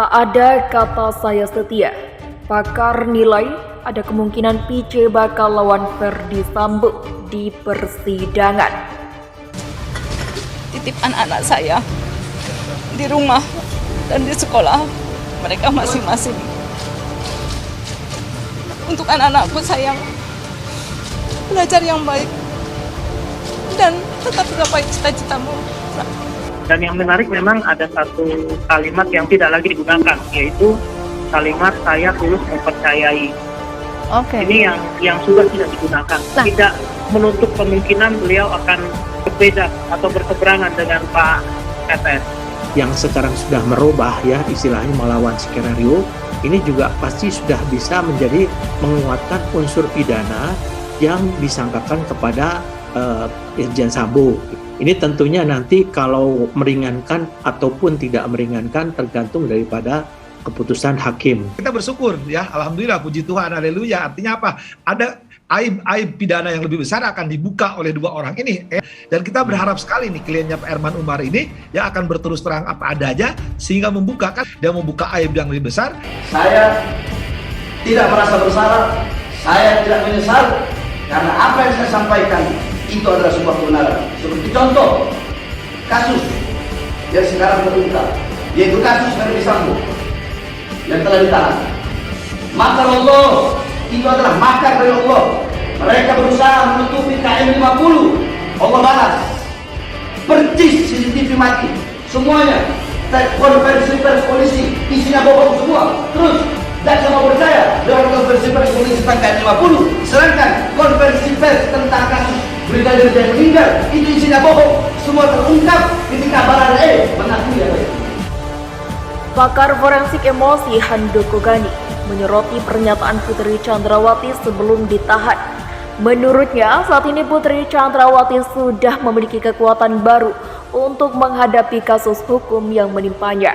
Tak ada kata saya setia. Pakar nilai ada kemungkinan PC bakal lawan Ferdy Sambo di persidangan. Titip anak-anak saya di rumah dan di sekolah mereka masing-masing. Untuk anak-anakku saya belajar yang baik dan tetap gapai cita-citamu. Dan yang menarik memang ada satu kalimat yang tidak lagi digunakan, yaitu kalimat saya tulus mempercayai. Ini yang sudah tidak digunakan. Tidak menutup kemungkinan beliau akan berbeda atau berseberangan dengan Pak FS. Yang sekarang sudah merubah ya istilahnya melawan skenario, ini juga pasti sudah bisa menjadi menguatkan unsur pidana yang disangkakan kepada Irjen Sambo. Ini tentunya nanti kalau meringankan ataupun tidak meringankan tergantung daripada keputusan hakim. Kita bersyukur ya, alhamdulillah, puji Tuhan, haleluya. Artinya apa? Ada aib pidana yang lebih besar akan dibuka oleh dua orang ini. Dan kita berharap sekali nih kliennya Pak Herman Umar ini yang akan berterus terang apa adanya sehingga membuka aib yang lebih besar. Saya tidak merasa bersalah, saya tidak menyesal karena apa yang saya sampaikan itu adalah sebuah kebenaran. Seperti contoh kasus yang sekarang terungkap, yaitu kasus Ferdy Sambo yang telah ditahan. Makar Allah itu adalah makar dari Allah. Mereka berusaha menutupi KM50. Allah balas. Percis CCTV mati. Semuanya. Konversi pers polisi isinya bohong semua. Terus jaksa mau percaya dengan konversi pers polisi tentang KM50, sedangkan konversi pers tentang kasus Brigadir J meninggal itu isinya bohong. Semua terungkap ketika Baradae mengakui apa itu. Pakar forensik emosi Handoko Gani menyoroti pernyataan Putri Chandrawati sebelum ditahan. Menurutnya, saat ini Putri Chandrawati sudah memiliki kekuatan baru untuk menghadapi kasus hukum yang menimpanya.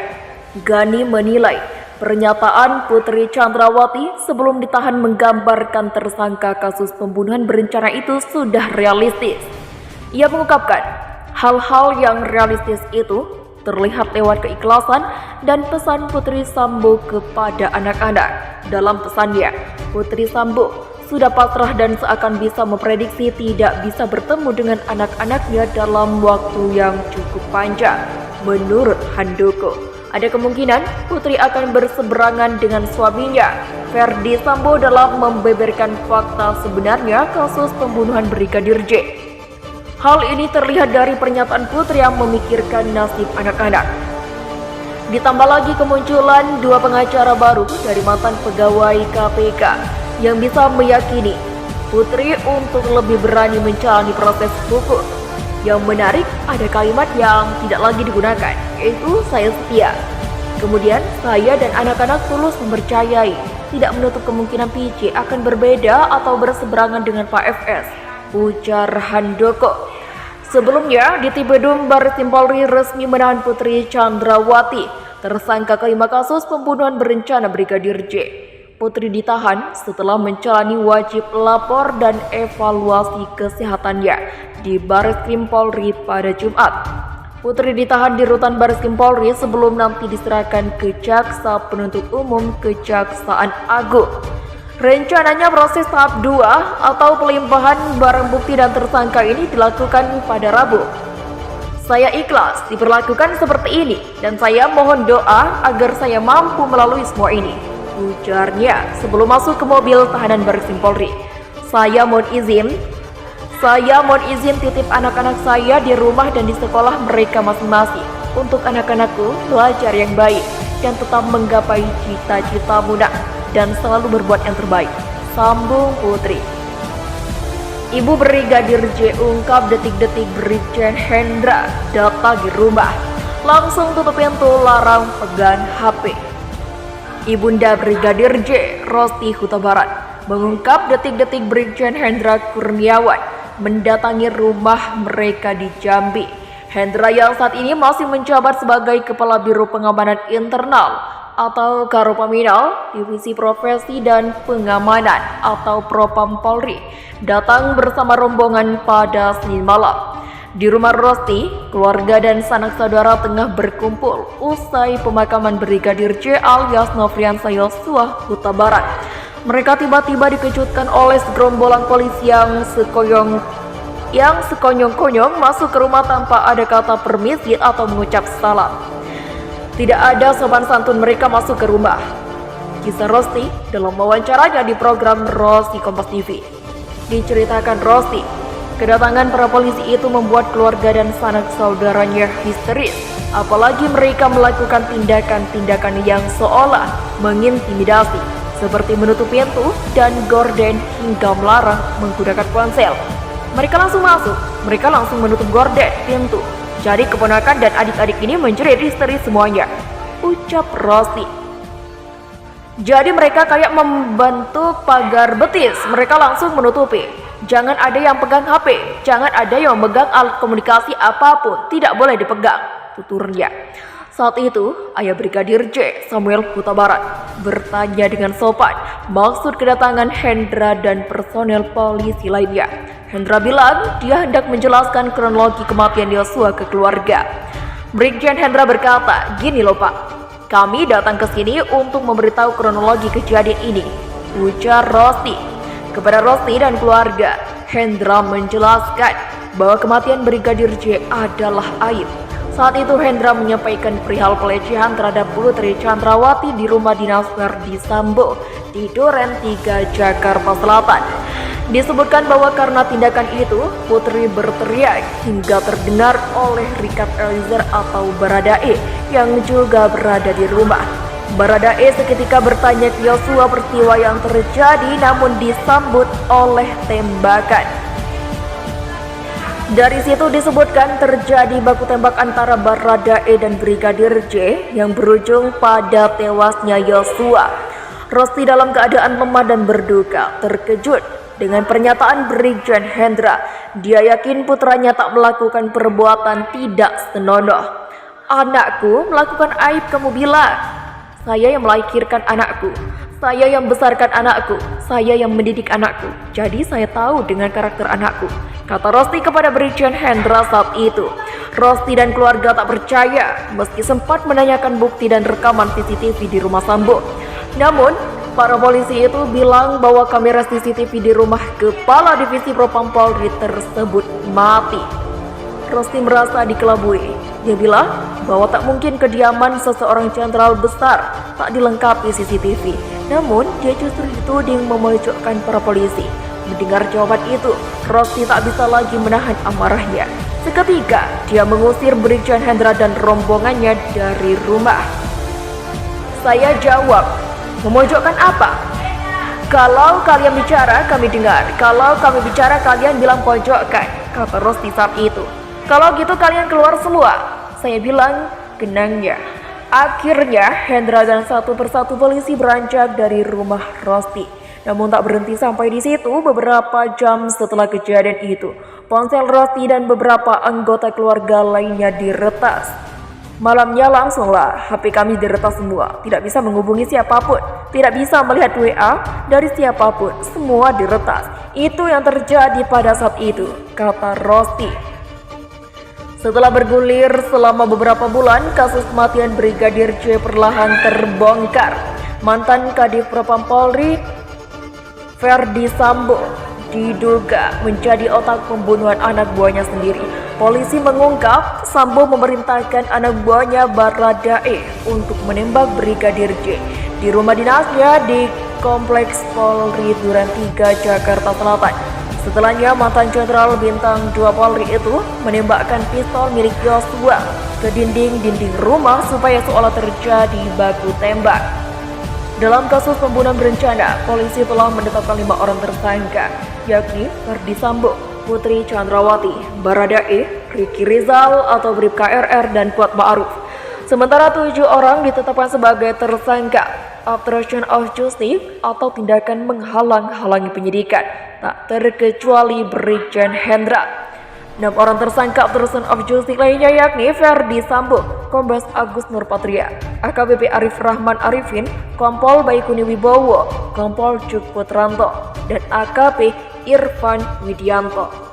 Gani menilai pernyataan Putri Chandrawati sebelum ditahan menggambarkan tersangka kasus pembunuhan berencana itu sudah realistis. Ia mengungkapkan, hal-hal yang realistis itu terlihat lewat keikhlasan dan pesan Putri Sambo kepada anak-anak. Dalam pesannya, Putri Sambo sudah pasrah dan seakan bisa memprediksi tidak bisa bertemu dengan anak-anaknya dalam waktu yang cukup panjang. Menurut Handoko, ada kemungkinan Putri akan berseberangan dengan suaminya, Ferdy Sambo, dalam membeberkan fakta sebenarnya kasus pembunuhan Brigadir J. Hal ini terlihat dari pernyataan Putri yang memikirkan nasib anak-anak. Ditambah lagi kemunculan dua pengacara baru dari mantan pegawai KPK yang bisa meyakini Putri untuk lebih berani menjalani proses hukum. Yang menarik, ada kalimat yang tidak lagi digunakan, yaitu saya setia. Kemudian, saya dan anak-anak tulus mempercayai, tidak menutup kemungkinan PC akan berbeda atau berseberangan dengan Pak FS, ujar Handoko. Sebelumnya, di Tipedum Barreskrim Polri resmi menahan Putri Chandrawati, tersangka kelima kasus pembunuhan berencana Brigadir J. Putri ditahan setelah menjalani wajib lapor dan evaluasi kesehatannya di Barreskrim Polri pada Jumat. Putri ditahan di rutan Barreskrim Polri sebelum nanti diserahkan ke Jaksa Penuntut Umum Kejaksaan Agung. Rencananya proses tahap 2 atau pelimpahan barang bukti dan tersangka ini dilakukan pada Rabu. Saya ikhlas diperlakukan seperti ini dan saya mohon doa agar saya mampu melalui semua ini, ujarnya sebelum masuk ke mobil tahanan Barreskrim Polri. Saya mohon izin titip anak-anak saya di rumah dan di sekolah mereka masing-masing. Untuk anak-anakku belajar yang baik dan tetap menggapai cita-cita muda dan selalu berbuat yang terbaik, sambung Putri. Ibu Brigadir J ungkap detik-detik Brigjen Hendra datang di rumah, langsung tutup pintu, larang pegang HP. Ibunda Brigadir J, Rosti Huta Barat, mengungkap detik-detik Brigjen Hendra Kurniawan mendatangi rumah mereka di Jambi. Hendra yang saat ini masih menjabat sebagai Kepala Biro Pengamanan Internal atau Karopaminal, Divisi Profesi dan Pengamanan atau Propam Polri, datang bersama rombongan pada Senin malam. Di rumah Rosti, keluarga dan sanak saudara tengah berkumpul usai pemakaman Brigadir J alias Nofriansah Yosua Huta Barat. Mereka tiba-tiba dikejutkan oleh segerombolan polisi yang sekonyong-konyong masuk ke rumah tanpa ada kata permisi atau mengucap salam. Tidak ada sopan santun mereka masuk ke rumah. Kisah Rosti dalam wawancaranya di program Rosti Kompas TV. Diceritakan Rosti, kedatangan para polisi itu membuat keluarga dan sanak saudaranya histeris. Apalagi mereka melakukan tindakan-tindakan yang seolah mengintimidasi, seperti menutup pintu dan gorden hingga melarang menggunakan ponsel. Mereka langsung masuk, mereka langsung menutup gorden pintu. Jadi keponakan dan adik-adik ini menjerit histeris semuanya, ucap Rosti. Jadi mereka kayak membentuk pagar betis, mereka langsung menutupi. Jangan ada yang pegang HP, jangan ada yang memegang alat komunikasi apapun, tidak boleh dipegang, tuturnya. Saat itu, ayah Brigadir J, Samuel Huta Barat, bertanya dengan sopan maksud kedatangan Hendra dan personel polisi lainnya. Hendra bilang dia hendak menjelaskan kronologi kematian Yosua ke keluarga. Brigjen Hendra berkata, "Gini loh Pak, kami datang ke sini untuk memberitahu kronologi kejadian ini," ujar Rosti. Kepada Rosti dan keluarga, Hendra menjelaskan bahwa kematian Brigadir J adalah aib. Saat itu Hendra menyampaikan perihal pelecehan terhadap Putri Chandrawati di rumah dinas Verdi Sambo di Duren 3, Jakarta Selatan. Disebutkan bahwa karena tindakan itu, Putri berteriak hingga terdengar oleh Richard Eliezer atau Baradae yang juga berada di rumah. Baradae seketika bertanya ke Yosua peristiwa yang terjadi, namun disambut oleh tembakan. Dari situ disebutkan terjadi baku tembak antara Baradae dan Brigadir J yang berujung pada tewasnya Yosua. Rosti dalam keadaan lemah dan berduka, terkejut dengan pernyataan Brigjen Hendra. Dia yakin putranya tak melakukan perbuatan tidak senonoh. "Anakku melakukan aib, kamu bilang. Saya yang melahirkan anakku, saya yang membesarkan anakku, saya yang mendidik anakku. Jadi saya tahu dengan karakter anakku," kata Rosti kepada Brigjen Hendra saat itu. Rosti dan keluarga tak percaya meski sempat menanyakan bukti dan rekaman CCTV di rumah Sambo. Namun, para polisi itu bilang bahwa kamera CCTV di rumah Kepala Divisi Propam Polri tersebut mati. Rosti merasa dikelabui. Dia bilang bahwa tak mungkin kediaman seseorang jenderal besar tak dilengkapi CCTV. Namun, dia justru dituding memojokkan para polisi. Mendengar jawaban itu, Rosti tak bisa lagi menahan amarahnya. Seketika, dia mengusir Brigjen Hendra dan rombongannya dari rumah. Saya jawab, "Memojokkan apa? Kalau kalian bicara, kami dengar. Kalau kami bicara, kalian bilang pojokkan," kata Rosti saat itu. "Kalau gitu kalian keluar semua," saya bilang, genangnya. Akhirnya, Hendra dan satu persatu polisi beranjak dari rumah Rosti. Namun tak berhenti sampai di situ. Beberapa jam setelah kejadian itu, ponsel Rosti dan beberapa anggota keluarga lainnya diretas. Malamnya langsunglah HP kami diretas semua. Tidak bisa menghubungi siapapun, tidak bisa melihat WA dari siapapun, semua diretas. Itu yang terjadi pada saat itu, kata Rosti. Setelah bergulir selama beberapa bulan, kasus kematian Brigadir J perlahan terbongkar. Mantan Kadif Propam Polri Verdi Sambo diduga menjadi otak pembunuhan anak buahnya sendiri. Polisi mengungkap Sambo memerintahkan anak buahnya Baradae untuk menembak Brigadir J di rumah dinasnya di Kompleks Polri Duren 3, Jakarta Selatan. Setelahnya, mantan Jenderal Bintang 2 Polri itu menembakkan pistol milik Yosua ke dinding-dinding rumah supaya seolah terjadi baku tembak. Dalam kasus pembunuhan berencana, polisi telah menetapkan 5 orang tersangka, yakni Verdi Sambo, Putri Chandrawati, Baradae, Ricky Rizal atau Bribka RR, dan Kuat Ma'ruf. Sementara 7 orang ditetapkan sebagai tersangka obstruction of justice atau tindakan menghalang-halangi penyidikan, tak terkecuali Brigjen Hendra. 6 orang tersangka obstruction of justice lainnya yakni Verdi Sambo, Kombes Agus Nurpatria, AKBP Arif Rahman Arifin, Kompol Baikuni Wibowo, Kompol Cuk Putranto, dan AKP Irfan Widianto.